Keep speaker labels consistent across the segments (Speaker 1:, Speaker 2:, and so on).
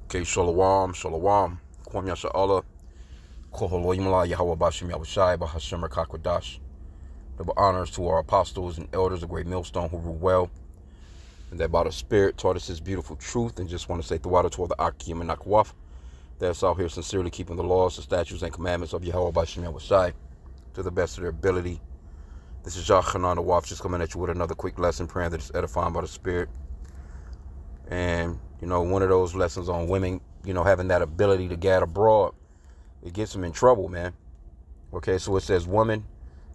Speaker 1: Okay, shalom, shalom. Kwam Yasha Allah. Koholo Yimala Yahweh Bashim Yahushai Bahashim Rakakwadash. Double honors to our apostles and elders of Great Millstone who rule well. And that by the Spirit taught us His beautiful truth. And just want to say the water toward the H.I.M and Akwaf. That's out here sincerely keeping the laws, the statutes, and commandments of Yahweh Bashim Yahushai to the best of their ability. This is Connor and Harper just coming at you with another quick lesson, praying that it's edifying by the Spirit. And, one of those lessons on women, having that ability to gad abroad, it gets them in trouble, man. Okay, so it says, woman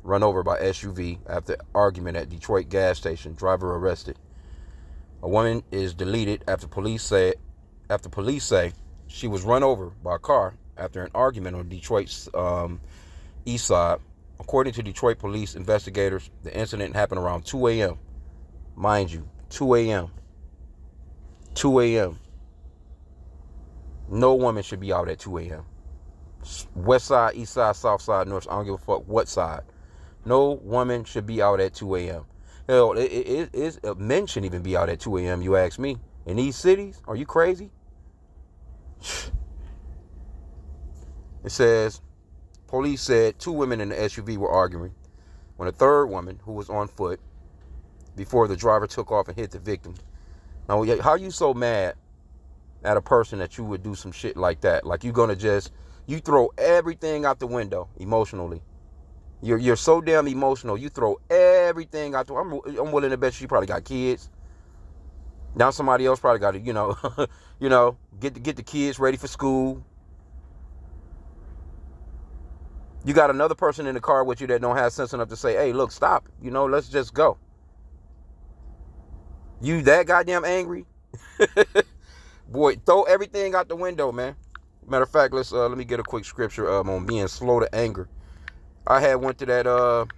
Speaker 1: run over by SUV after argument at Detroit gas station, driver arrested. A woman is deleted after police say she was run over by a car after an argument on Detroit's east side. According to Detroit police investigators, the incident happened around 2 a.m. Mind you, 2 a.m. 2 a.m. No woman should be out at 2 a.m. West side, east side, south side, north. I don't give a fuck what side. No woman should be out at 2 a.m. Hell, men shouldn't even be out at 2 a.m. You ask me. In these cities, are you crazy? It says, police said 2 women in the SUV were arguing when a third woman, who was on foot, before the driver took off and hit the victim. Now, how you so mad at a person that you would do some shit like that? Like you throw everything out the window emotionally. You're so damn emotional. You throw everything out the window. I'm willing to bet you probably got kids. Now somebody else probably got to, get the kids ready for school. You got another person in the car with you that don't have sense enough to say, hey, look, stop. Let's just go. You that goddamn angry? Boy, throw everything out the window, man. Matter of fact, let me get a quick scripture on being slow to anger. I went to that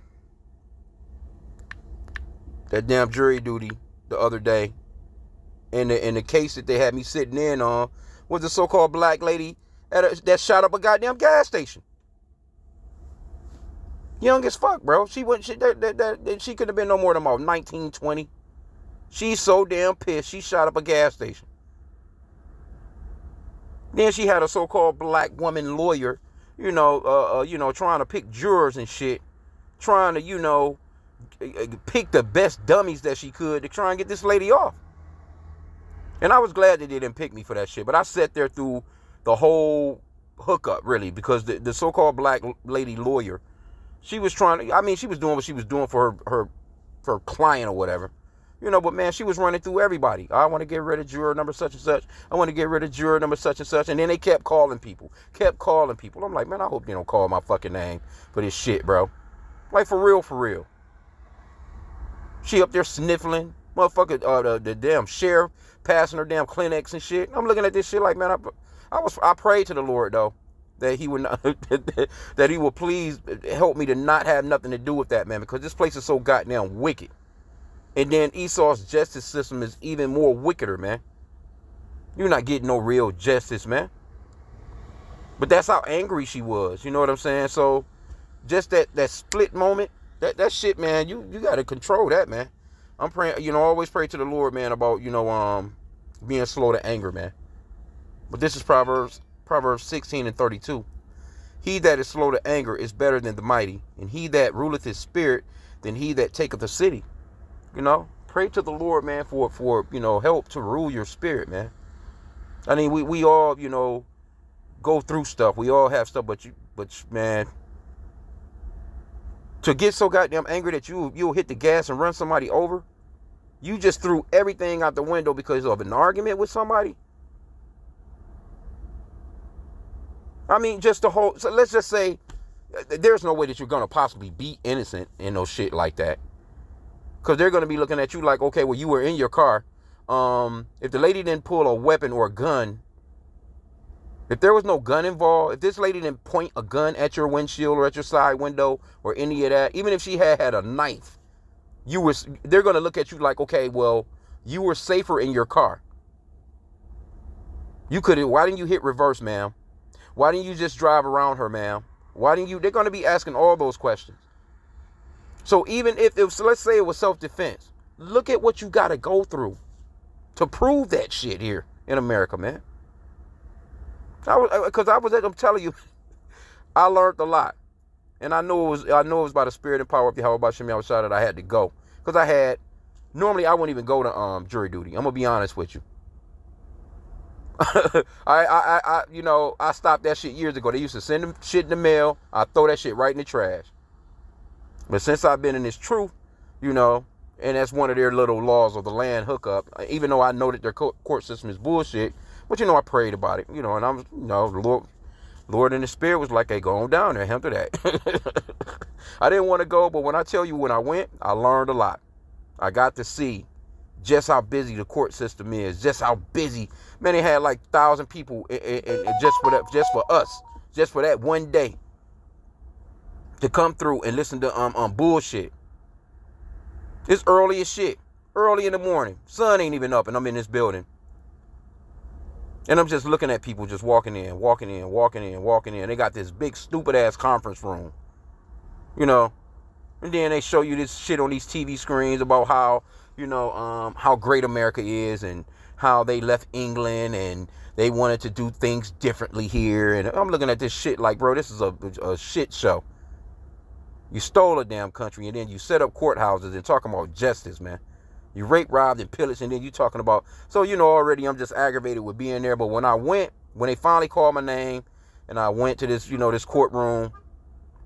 Speaker 1: damn jury duty the other day. And the case that they had me sitting in on was the so-called black lady that shot up a goddamn gas station. Young as fuck, bro. She could have been no more than about 19, 20. She's so damn pissed. She shot up a gas station. Then she had a so-called black woman lawyer, trying to pick jurors and shit, trying to, pick the best dummies that she could to try and get this lady off. And I was glad they didn't pick me for that shit. But I sat there through the whole hookup, really, because the so-called black lady lawyer, she was doing what she was doing for her client or whatever. But man, she was running through everybody. I want to get rid of juror number such and such. I want to get rid of juror number such and such. And then they kept calling people. I'm like, man, I hope they don't call my fucking name for this shit, bro. Like, for real. She up there sniffling. Motherfucker, the damn sheriff passing her damn clinics and shit. I'm looking at this shit like, man, I prayed to the Lord, though, that he would not, that he would please help me to not have nothing to do with that, man, because this place is so goddamn wicked. And then Esau's justice system is even more wickeder, man. You're not getting no real justice, man. But that's how angry she was. You know what I'm saying? So just that split moment, that shit, man, you got to control that, man. I'm praying, always pray to the Lord, man, about, being slow to anger, man. But this is Proverbs 16:32. He that is slow to anger is better than the mighty, and he that ruleth his spirit than he that taketh a city. Pray to the Lord, man, for help to rule your spirit, man. I mean, we all, go through stuff. We all have stuff, but man, to get so goddamn angry that you'll hit the gas and run somebody over, you just threw everything out the window because of an argument with somebody. I mean, so let's just say there's no way that you're going to possibly be innocent in no shit like that. Because they're going to be looking at you like, okay, well, you were in your car. If the lady didn't pull a weapon or a gun, if there was no gun involved, if this lady didn't point a gun at your windshield or at your side window or any of that, even if she had a knife, they're going to look at you like, okay, well, you were safer in your car. Why didn't you hit reverse, ma'am? Why didn't you just drive around her, ma'am? They're going to be asking all those questions. So even so let's say it was self-defense, look at what you got to go through to prove that shit here in America, man. I'm telling you, I learned a lot. And I know it was by the spirit and power of Yahweh Bashim Yahushua that I had to go. Because normally I wouldn't even go to jury duty. I'm going to be honest with you. I stopped that shit years ago. They used to send them shit in the mail. I throw that shit right in the trash. But since I've been in this truth, and that's one of their little laws of the land hookup, even though I know that their court system is bullshit, but I prayed about it, and I'm, the Lord in the Spirit was like, hey, go on down there, handle that. I didn't want to go, but when I tell you when I went, I learned a lot. I got to see just how busy the court system is, just how busy. Man, they had like 1,000 people just for us, just for that one day to come through and listen to bullshit. It's early as shit, early in the morning. Sun ain't even up, and I'm in this building. And I'm just looking at people just walking in. They got this big stupid ass conference room, and then they show you this shit on these TV screens about how, how great America is and how they left England and they wanted to do things differently here. And I'm looking at this shit like, bro, this is a shit show. You stole a damn country and then you set up courthouses and talking about justice, man. You rape, robbed, and pillaged, and then you talking about... So, already I'm just aggravated with being there. But when they finally called my name, and I went to this, this courtroom,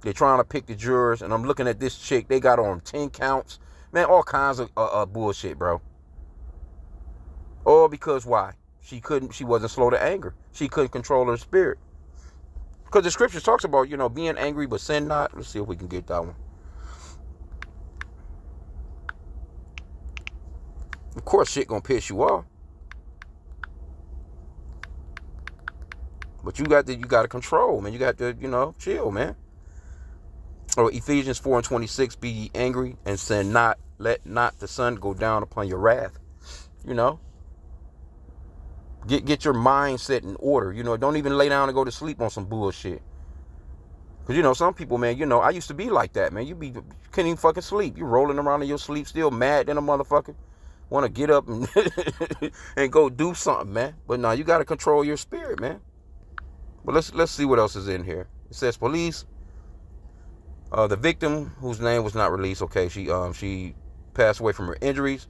Speaker 1: they're trying to pick the jurors, and I'm looking at this chick. They got on 10 counts. Man, all kinds of bullshit, bro. All because why? She wasn't slow to anger. She couldn't control her spirit. Because the scripture talks about, being angry but sin not. Let's see if we can get that one. Of course, shit gonna piss you off, but you got to control, man. You got to, chill, man. Or Ephesians 4:26, be ye angry and sin not. Let not the sun go down upon your wrath. Get your mindset in order. Don't even lay down and go to sleep on some bullshit. Because some people, man. I used to be like that, man. You couldn't even fucking sleep. You rolling around in your sleep, still mad than a motherfucker. Want to get up and and go do something, man. But no, you got to control your spirit, man. But let's see what else is in here. It says police. The victim, whose name was not released, okay, she passed away from her injuries.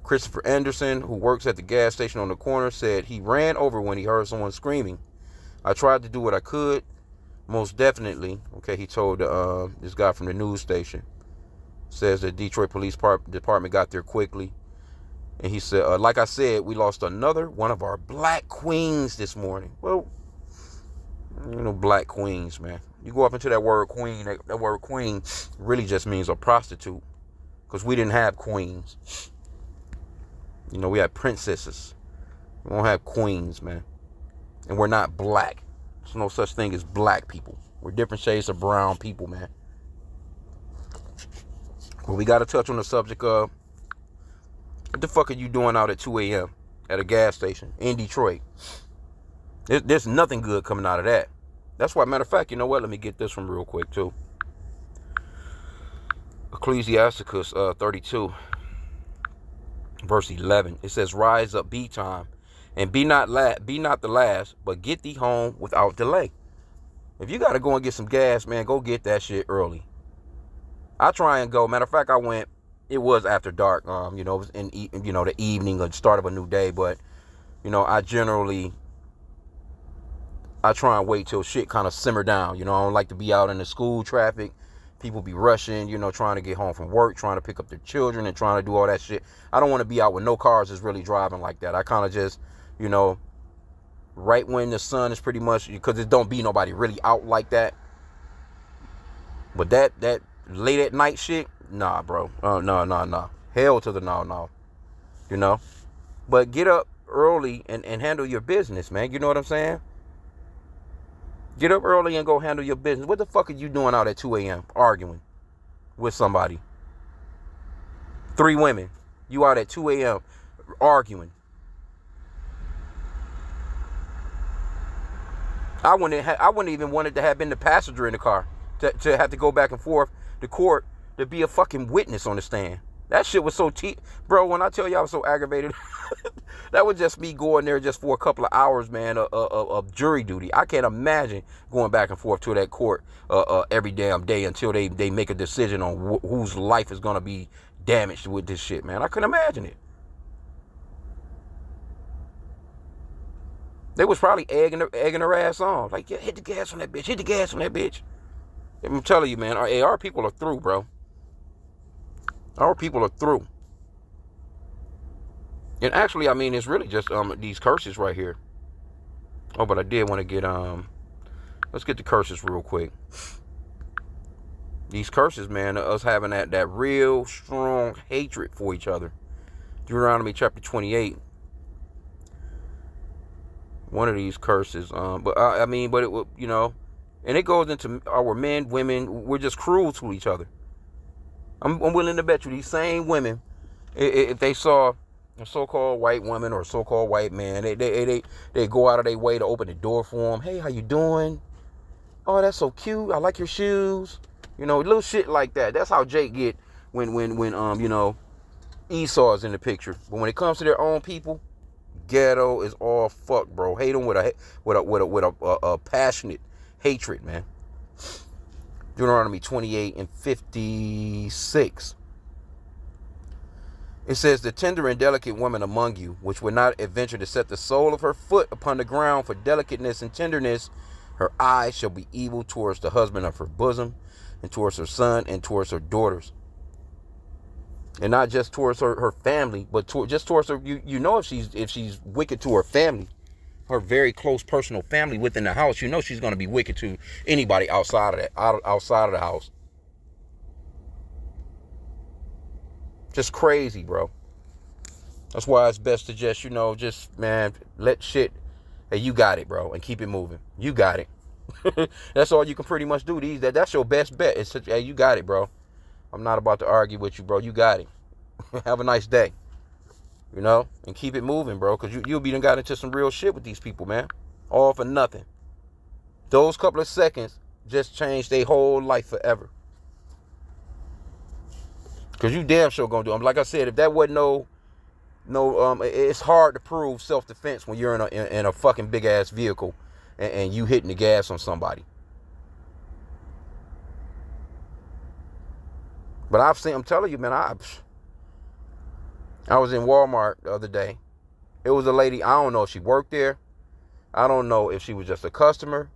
Speaker 1: Christopher Anderson, who works at the gas station on the corner, said he ran over when he heard someone screaming. I tried to do what I could, most definitely. Okay, he told this guy from the news station. Says the Detroit Police Department got there quickly. And he said, like I said, we lost another one of our black queens this morning. Well, black queens, man. You go up into that word queen, that word queen really just means a prostitute. Because we didn't have queens. We had princesses. We don't have queens, man. And we're not black. There's no such thing as black people. We're different shades of brown people, man. Well, we got to touch on the subject of what the fuck are you doing out at 2 a.m. at a gas station in Detroit? There's nothing good coming out of that. That's why, matter of fact, you know what? Let me get this one real quick, too. Ecclesiasticus 32, verse 11. It says, rise up, be time, and be not the last, but get thee home without delay. If you got to go and get some gas, man, go get that shit early. I try and go. Matter of fact, I went. It was after dark. It was in the evening or the start of a new day. But I try and wait till shit kind of simmer down. I don't like to be out in the school traffic. People be rushing. Trying to get home from work, trying to pick up their children, and trying to do all that shit. I don't want to be out with no cars is really driving like that. I kind of just, right when the sun is pretty much, because it don't be nobody really out like that. But that late at night shit, nah, bro. No. Hell to the no. But get up early and handle your business, man. You know what I'm saying? Get up early and go handle your business. What the fuck are you doing out at 2 a.m. arguing with somebody? 3 women. You out at 2 a.m. arguing. I wouldn't even wanted to have been the passenger in the car to have to go back and forth to court to be a fucking witness on the stand. That shit was so bro. When I tell you I was so aggravated, that was just me going there just for a couple of hours, man, of jury duty. I can't imagine going back and forth to that court every damn day until they make a decision on whose life is gonna be damaged with this shit, man. I couldn't imagine it. They was probably egging her ass on, like, yeah, hit the gas on that bitch, hit the gas on that bitch. I'm telling you, man, our people are through, bro. Our people are through. And actually, I mean, it's really just these curses right here. Oh, but I did want to get let's get the curses real quick. These curses, man, us having that real strong hatred for each other. Deuteronomy chapter 28. One of these curses, but it would, and it goes into our men, women. We're just cruel to each other. I'm willing to bet you these same women, if they saw a so-called white woman or a so-called white man, they go out of their way to open the door for them. Hey, how you doing? Oh, that's so cute. I like your shoes. Little shit like that. That's how Jake get when Esau is in the picture. But when it comes to their own people, ghetto is all fuck, bro. Hate them with a passionate hatred, man. Deuteronomy 28 and 56. It says, the tender and delicate woman among you, which would not adventure to set the sole of her foot upon the ground for delicateness and tenderness, her eyes shall be evil towards the husband of her bosom, and towards her son, and towards her daughters. And not just towards her family, but just towards her. If she's wicked to her family, her very close personal family within the house, she's going to be wicked to anybody outside of the house. Just crazy, bro. That's why it's best to just, man, let shit. Hey, you got it, bro, and keep it moving. You got it. That's all you can pretty much do. That's your best bet. Hey, you got it, bro. I'm not about to argue with you, bro. You got it. Have a nice day. And keep it moving, bro, because you'll be done got into some real shit with these people, man. All for nothing. Those couple of seconds just changed their whole life forever. Because you damn sure gonna do them. Like I said, if that wasn't it's hard to prove self-defense when you're in a fucking big ass vehicle and you hitting the gas on somebody. But I'm telling you, man, I was in Walmart the other day. It was a lady, I don't know if she worked there. I don't know if she was just a customer.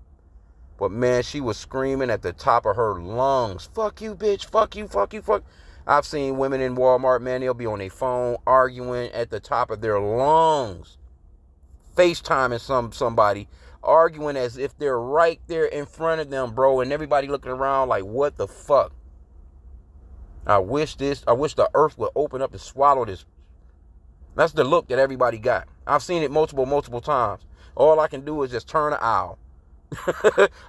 Speaker 1: But man, she was screaming at the top of her lungs. Fuck you, bitch. Fuck you, fuck you, fuck. I've seen women in Walmart, man, they'll be on their phone arguing at the top of their lungs. FaceTiming somebody, arguing as if they're right there in front of them, bro. And everybody looking around like, what the fuck? I wish the earth would open up and swallow this. That's the look that everybody got. I've seen it multiple times. All I can do is just turn an aisle.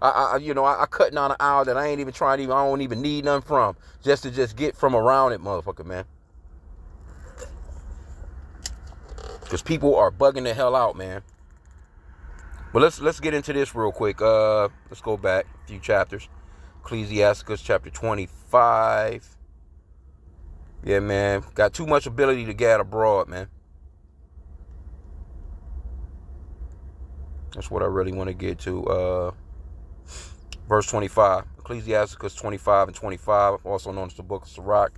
Speaker 1: I cut down an aisle that I don't even need nothing from. Just to get from around it, motherfucker, man. Because people are bugging the hell out, man. But let's get into this real quick. Let's go back a few chapters. Ecclesiasticus chapter 25. Yeah, man. Got too much ability to gad abroad, man. That's what I really want to get to. Verse 25. Ecclesiasticus 25 and 25, also known as the book of Sirach.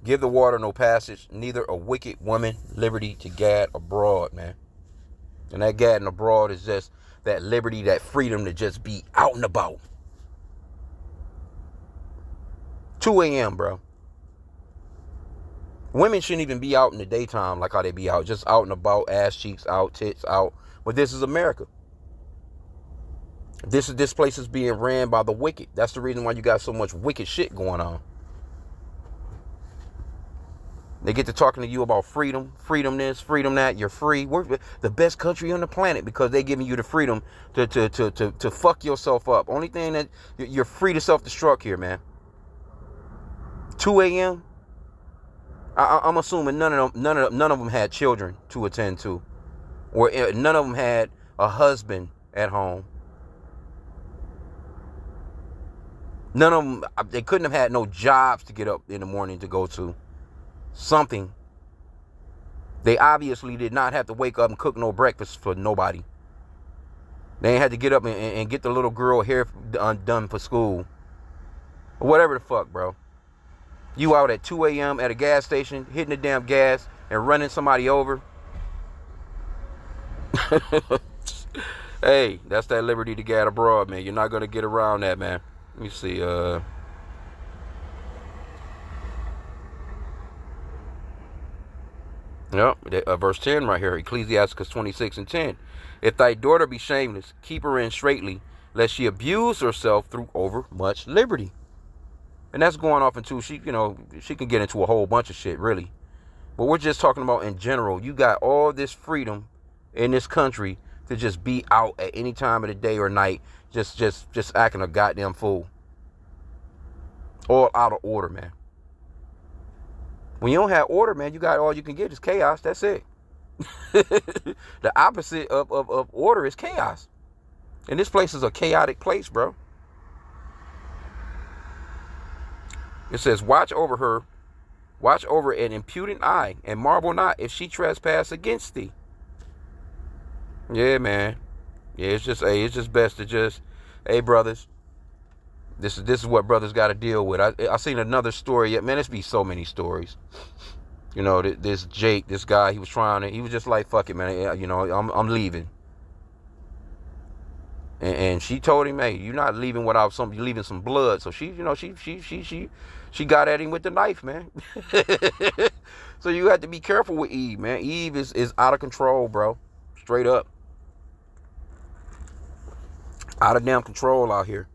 Speaker 1: Give the water no passage, neither a wicked woman liberty to gad abroad, man. And that gadding abroad is just that liberty, that freedom to just be out and about. 2 a.m., bro. Women shouldn't even be out in the daytime like how they be out. Just out and about, ass cheeks out, tits out. But this is America. This place is being ran by the wicked. That's the reason why you got so much wicked shit going on. They get to talking to you about freedom this, freedom that. You're free. We're the best country on the planet because they're giving you the freedom to fuck yourself up. Only thing that you're free to self-destruct here, man. 2 a.m. I'm assuming none of them had children to attend to, or none of them had a husband at home. None of them, they couldn't have had no jobs to get up in the morning to go to. something. They obviously did not have to wake up and cook no breakfast for nobody. They ain't had to get up and get the little girl hair done for school. Or whatever the fuck, bro. You out at 2 a.m. at a gas station, hitting the damn gas and running somebody over. Hey, that's that liberty to get abroad, man. You're not going to get around that, man. Let me see. Yep, verse 10 right here. Ecclesiasticus 26:10. If thy daughter be shameless, keep her in straitly, lest she abuse herself through over much liberty. And that's going off into, she can get into a whole bunch of shit, really. But we're just talking about in general. You got all this freedom in this country to just be out at any time of the day or night, just acting a goddamn fool. All out of order, man. When you don't have order, man, you got all you can get is chaos. That's it. The opposite of order is chaos. And this place is a chaotic place, bro. It says, watch over an impudent eye, and marvel not if she trespass against thee. Yeah, man. Yeah, it's just best to just, hey, brothers, this is what brothers got to deal with. I seen another story. Man, there's be so many stories. This Jake, this guy, he was just like, fuck it, man. I'm leaving. And she told him, hey, you're not leaving without you're leaving some blood. So she got at him with the knife, man. So you have to be careful with Eve, man. Eve is out of control, bro. Straight up. Out of damn control out here.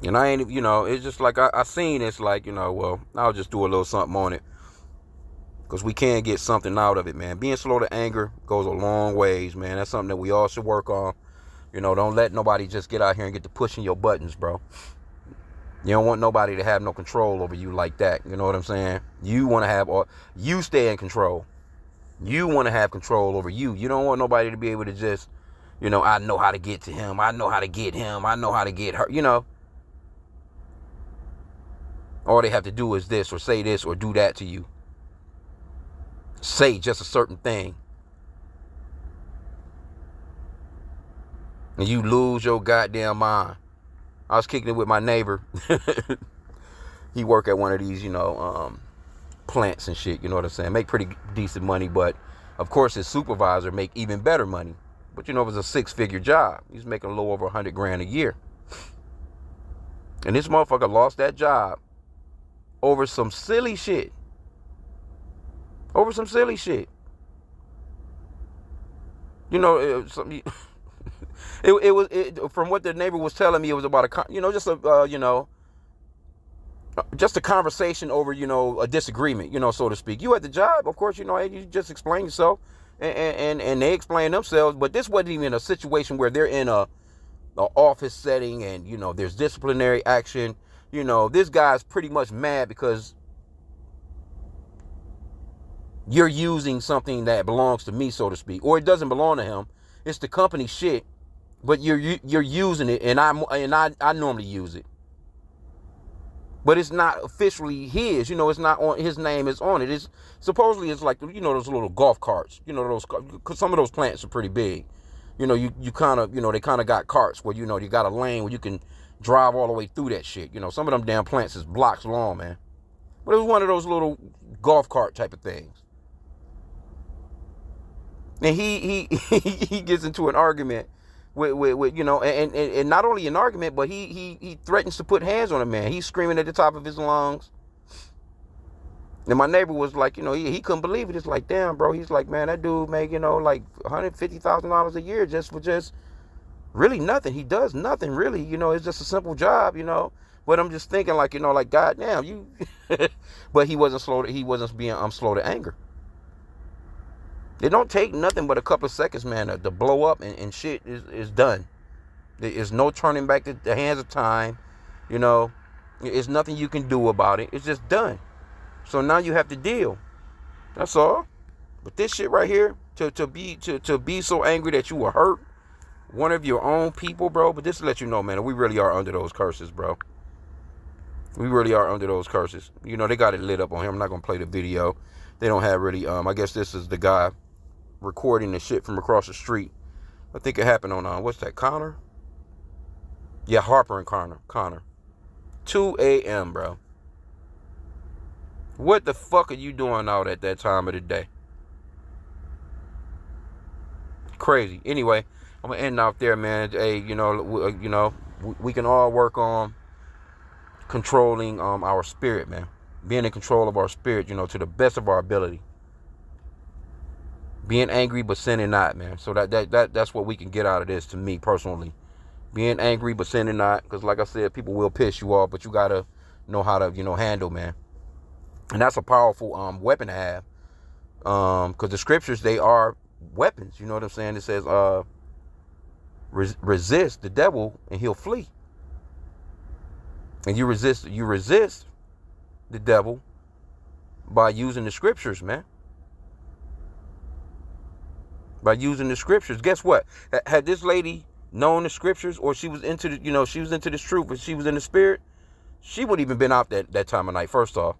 Speaker 1: And I ain't, it's just like I seen it's like, well, I'll just do a little something on it. Because we can get something out of it, man. Being slow to anger goes a long ways, man. That's something that we all should work on. Don't let nobody just get out here and get to pushing your buttons, bro. You don't want nobody to have no control over you like that. You know what I'm saying? You want to have, you stay in control. You want to have control over you. You don't want nobody to be able to just, I know how to get to him. I know how to get him. I know how to get her, All they have to do is this or say this or do that to you. Say just a certain thing. And you lose your goddamn mind. I was kicking it with my neighbor. He work at one of these, plants and shit, you know what I'm saying? Make pretty decent money, but of course his supervisor make even better money. But it was a 6-figure job. He's making a little over $100,000 a year. And this motherfucker lost that job over some silly shit. Over some silly shit. It was from what the neighbor was telling me, it was about just a conversation over, a disagreement, so to speak. You at the job, of course, you just explain yourself and they explain themselves, but this wasn't even a situation where they're in a office setting and, there's disciplinary action. This guy's pretty much mad because you're using something that belongs to me, so to speak, or it doesn't belong to him. It's the company shit, but you're using it, and I normally use it, but it's not officially his. It's not on his name. Is on it. It's supposedly it's like those little golf carts. Cause some of those plants are pretty big. You kind of they kind of got carts where you got a lane where you can drive all the way through that shit. Some of them damn plants is blocks long, man. But it was one of those little golf cart type of things. And he gets into an argument with and not only an argument, but he threatens to put hands on a man. He's screaming at the top of his lungs. And my neighbor was like, he couldn't believe it. It's like, damn, bro. He's like, man, that dude make, like $150,000 a year just for really nothing. He does nothing really, it's just a simple job, But I'm just thinking like, like, goddamn, you. But he wasn't slow to anger. It don't take nothing but a couple of seconds, man, to blow up and shit is done. There's no turning back the hands of time. There's nothing you can do about it. It's just done. So now you have to deal. That's all. But this shit right here, to be so angry that you will hurt one of your own people, bro. But this to let you know, man, we really are under those curses, bro. We really are under those curses. You know, they got it lit up on here. I'm not going to play the video. They don't have really, I guess this is the guy recording the shit from across the street. I think it happened on, what's that, Connor? Yeah, Harper and Connor. 2 a.m., bro. What the fuck are you doing out at that time of the day? Crazy. Anyway, I'm going to end out there, man. Hey, you know, we can all work on controlling our spirit, man. Being in control of our spirit, you know, to the best of our ability. Being angry but sinning not, man. So that's what we can get out of this, to me personally. Being angry but sinning not, because like I said, people will piss you off, but you gotta know how to, you know, handle, man. And that's a powerful weapon to have. Because the scriptures, they are weapons. You know what I'm saying? It says resist the devil and he'll flee. And you resist the devil by using the scriptures, man. By using the scriptures. Guess what? Had this lady known the scriptures, or she was into the, you know, she was into this truth, but she was in the spirit, she wouldn't even been out that time of night, first off.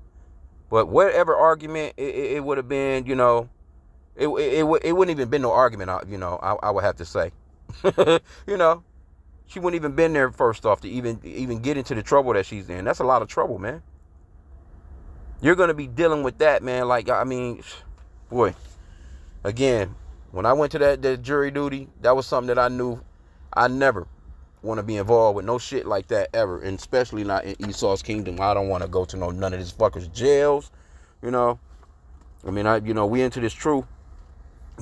Speaker 1: But whatever argument it would have been, you know, it wouldn't even been no argument, you know, I would have to say. You know, she wouldn't even been there, first off, to even get into the trouble that she's in. That's a lot of trouble, man. You're going to be dealing with that, man. Like, I mean, boy, again, when I went to that jury duty, that was something that I knew I never want to be involved with. No shit like that ever, and especially not in Esau's kingdom. I don't want to go to none of these fuckers' jails, you know. I mean, we into this truth.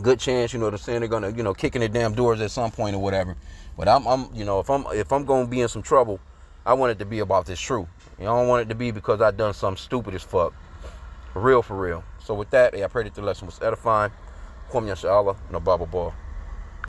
Speaker 1: Good chance, you know, they're saying they're gonna, you know, kick in the damn doors at some point or whatever. But I'm you know, if I'm gonna be in some trouble, I want it to be about this truth. You know, I don't want it to be because I done something stupid as fuck. For real, for real. So with that, I pray that the lesson was edifying. Kwam Yasha Allah, no Bible ball.